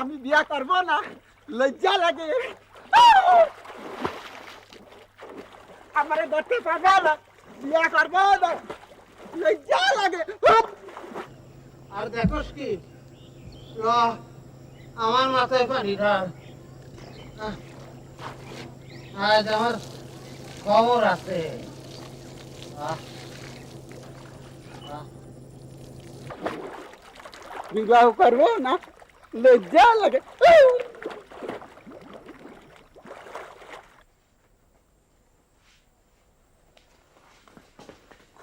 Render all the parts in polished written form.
আমি বিয়া করব না, লজ্জা লাগে। আমারে ধরতে পারবে না, বিয়া করব না, লজ্জা লাগে। আর দেখোস কি আমার মাথায় পানি ঢাল। আজ আমার খবর আছে। বিবাহ করব না, লজ্জা লাগে।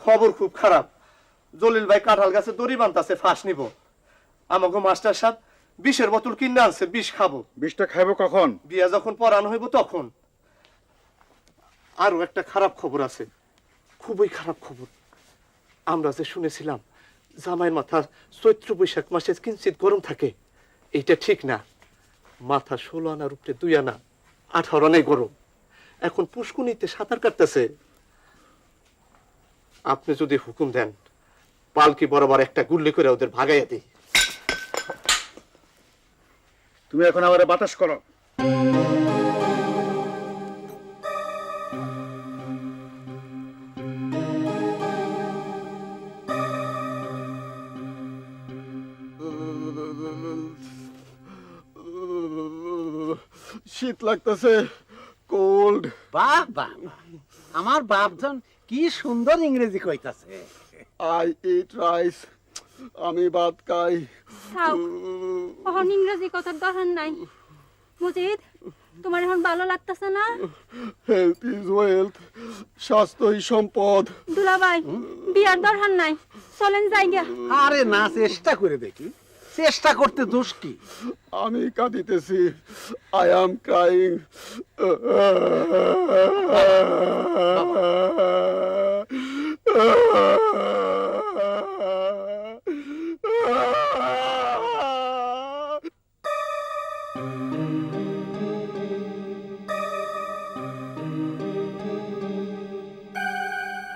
খবর খুব খারাপ। জলিল ভাই কাঁঠাল গাছে দড়ি বানতাছে, ফাঁস নিব। আমাকে মাস্টার সাহেব বিষের বোতল কিনে আনছে, বিষ খাবো। বিষটা খাইবো কখন? বিয়া যখন পড়ানো হইব তখন। আরো একটা খারাপ খবর আছে, খুবই খারাপ খবর। আমরা যে শুনেছিলাম জামাইয়ের মাথা চৈত্র বৈশাখ মাসে কিঞ্চিত গরম থাকে, এইটা ঠিক না। মাথা 16 আনার উপরে 2 আনা, 18 আনাই গরম। এখন পুষ্কুনিতে সাঁতার কাটতেছে। আপনি যদি হুকুম দেন, পালকি বরাবর একটা গুল্লি করে ওদের ভাগাইয়া দিই। তুমি এখন আমারে বাতাস করো। শীত লাগতেছে, কোল্ড। বাহ বাহ বাহ, আমার বাপজন কি সুন্দর ইংরেজি কইতাছে। আই ইট রাইস, আমি ভাত খাই। থাক, এখন ইংরেজি কথার দরকার নাই। মজিদ, তোমার এখন ভালো লাগতেছে না? হেলথ ইজ ওয়েলথ, স্বাস্থ্যই সম্পদ। দুলাভাই, বিয়ার দরকার নাই, চলেন যাই গিয়া। আরে না, চেষ্টা করে দেখি। চেষ্টা করতে দোষ কি? আমি কাঁদিতেছি, আই অ্যাম ক্রাইং।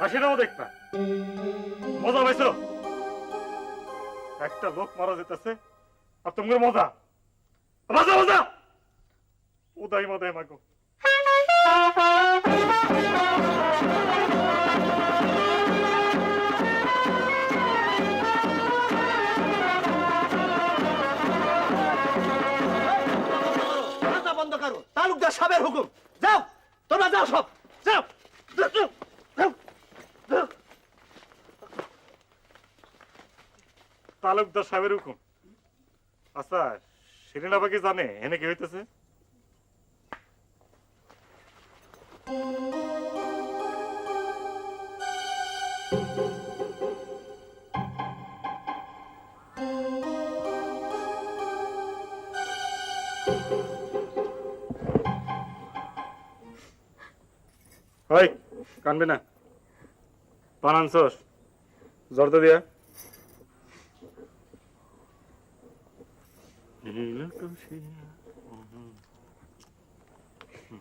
হাসিটাও দেখবা, মজা পাইছো? একটা লোক মারা যেতেছে আর তোমার মজা, মজা মজা। উদয় মদায় মাগো। বন্ধ করো, তালুকদার সাহেবের হুকুম। যাও, তোমরা যাও, সব যাও। তালুকদার সাহেবের হুকুম? আচ্ছা, শিরিন আপা কি জানে এনে কি হইতেছে? ওই কানবে না, বানানছস জর্দা দিয়া। নীলকশিয়া